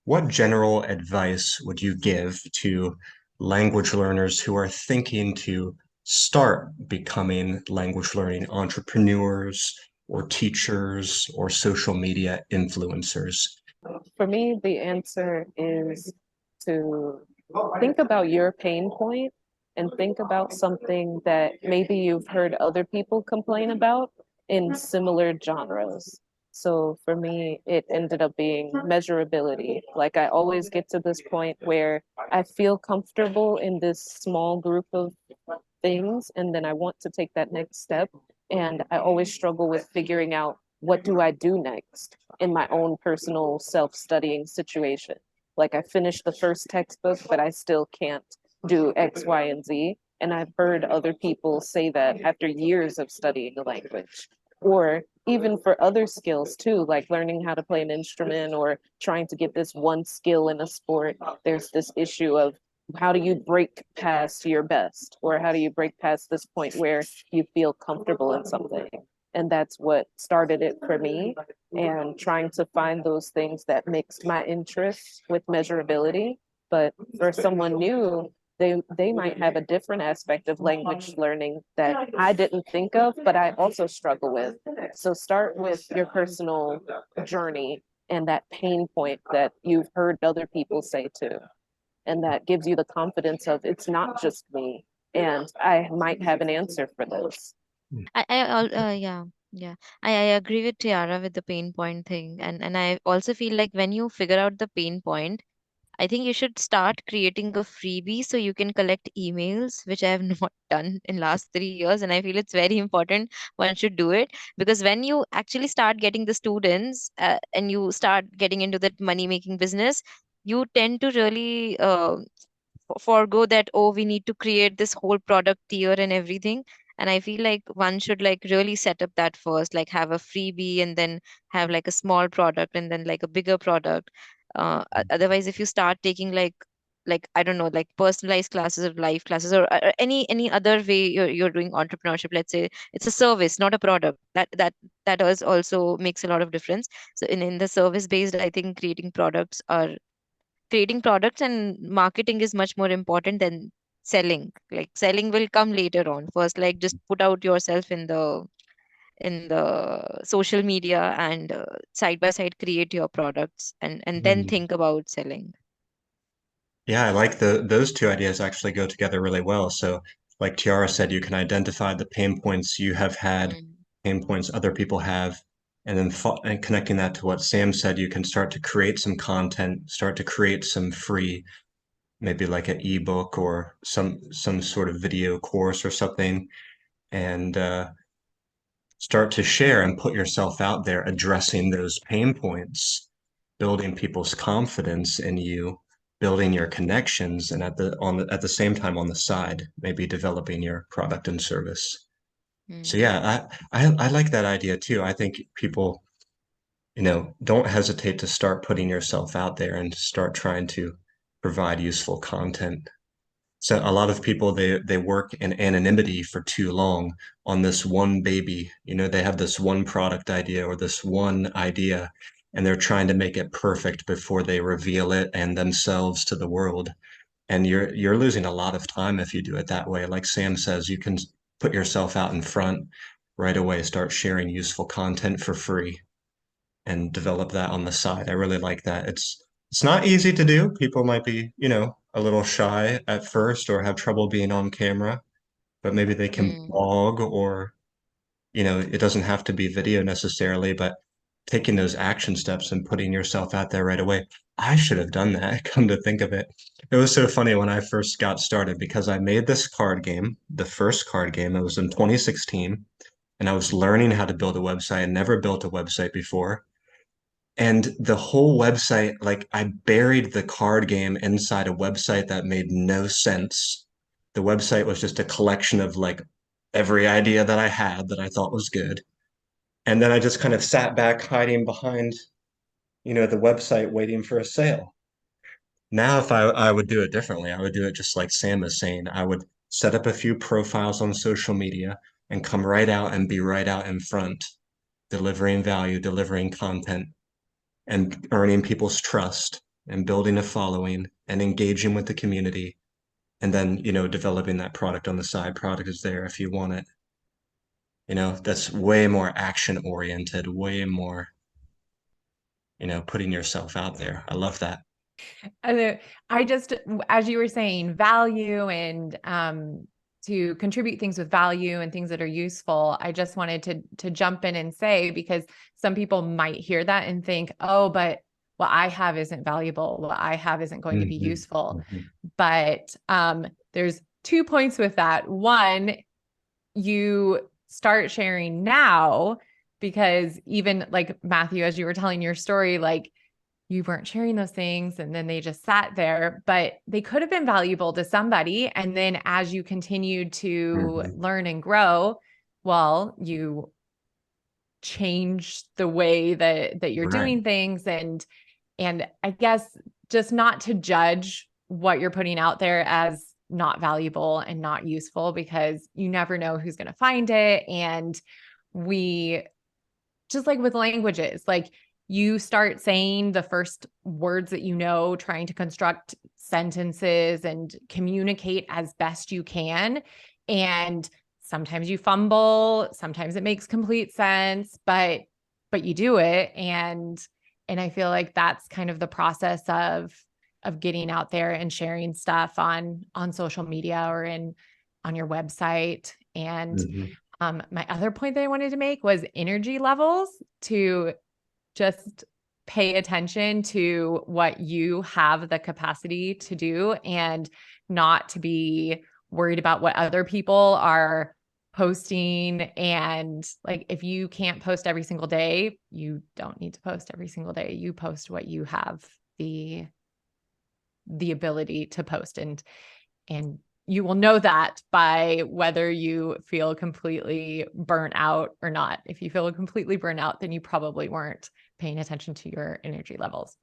what general advice would you give to language learners who are thinking to start becoming language learning entrepreneurs or teachers or social media influencers? For me, the answer is to think about your pain point and think about something that maybe you've heard other people complain about in similar genres. So for me, it ended up being measurability. Like I always get to this point where I feel comfortable in this small group of things, and then I want to take that next step. And I always struggle with figuring out what do I do next in my own personal self-studying situation. Like I finished the first textbook, but I still can't do X, Y, and Z. And I've heard other people say that after years of studying the language. Or even for other skills too, like learning how to play an instrument or trying to get this one skill in a sport, there's this issue of how do you break past your best, or how do you break past this point where you feel comfortable in something. And that's what started it for me, and trying to find those things that mix my interests with measurability. But for someone new, they might have a different aspect of language learning that I didn't think of, but I also struggle with. So start with your personal journey and that pain point that you've heard other people say too, and that gives you the confidence of it's not just me, and I might have an answer for this. Yeah, yeah. I agree with Tiara with the pain point thing, and I also feel like when you figure out the pain point, I think you should start creating a freebie so you can collect emails, which I have not done in last 3 years, and I feel it's very important one should do it, because when you actually start getting the students and you start getting into that money making business, you tend to really forego that, oh, we need to create this whole product tier and everything. And I feel like one should like really set up that first, like have a freebie and then have like a small product and then like a bigger product. Otherwise, if you start taking like I don't know, like personalized classes or live classes, or any other way you're doing entrepreneurship, let's say it's a service, not a product, that is also makes a lot of difference. So in the service based, I think creating products and marketing is much more important than selling. Like selling will come later on. First, like just put out yourself in the social media and side by side create your products, and then Mhm. think about selling. Yeah, I like those two ideas actually go together really well. So, like Tiara said, you can identify the pain points you have had, Mm, pain points other people have, and then and connecting that to what Sam said, you can start to create some content, start to create some free, maybe like an ebook or some sort of video course or something, and start to share and put yourself out there addressing those pain points, building people's confidence in you, building your connections, and at the same time on the side, maybe developing your product and service. So mm, yeah, I like that idea too. I think people, don't hesitate to start putting yourself out there and start trying to provide useful content. So a lot of people they work in anonymity for too long on this one baby. They have this one product idea or this one idea, and they're trying to make it perfect before they reveal it and themselves to the world. And you're losing a lot of time if you do it that way. Like Sam says, you can put yourself out in front right away, start sharing useful content for free and develop that on the side. I really like that. It's not easy to do. People might be, a little shy at first or have trouble being on camera, but maybe they can mm, blog or, it doesn't have to be video necessarily, but taking those action steps and putting yourself out there right away. I should have done that, come to think of it. It was so funny when I first got started because I made this card game, the first card game. It was in 2016, and I was learning how to build a website. I never built a website before. And the whole website, like I buried the card game inside a website that made no sense. The website was just a collection of like every idea that I had that I thought was good. And then I just kind of sat back hiding behind, the website waiting for a sale. Now, if I would do it differently, I would do it just like Sam is saying. I would set up a few profiles on social media and come right out and be right out in front, delivering value, delivering content and earning people's trust. and building a following and engaging with the community, and then, developing that product on the side. Product is there if you want it. That's way more action oriented, way more, putting yourself out there. I love that. I just, as you were saying, value and to contribute things with value and things that are useful, I just wanted to jump in and say, because some people might hear that and think, oh, but what I have isn't valuable. What I have isn't going to be useful. But there's 2 points with that. One, you start sharing now, because even like Matthew, as you were telling your story, like you weren't sharing those things and then they just sat there, but they could have been valuable to somebody. And then as you continued to learn and grow, well, you change the way that you're doing things. And I guess just not to judge what you're putting out there as not valuable and not useful, because you never know who's going to find it. And we, just like with languages, like you start saying the first words that trying to construct sentences and communicate as best you can. And sometimes you fumble, sometimes it makes complete sense, but you do it. And I feel like that's kind of the process of getting out there and sharing stuff on social media or on your website. And my other point that I wanted to make was energy levels, to just pay attention to what you have the capacity to do and not to be worried about what other people are posting. And like, if you can't post every single day, you don't need to post every single day. You post what you have the ability to post, and you will know that by whether you feel completely burnt out or not. If you feel completely burnt out, then you probably weren't paying attention to your energy levels.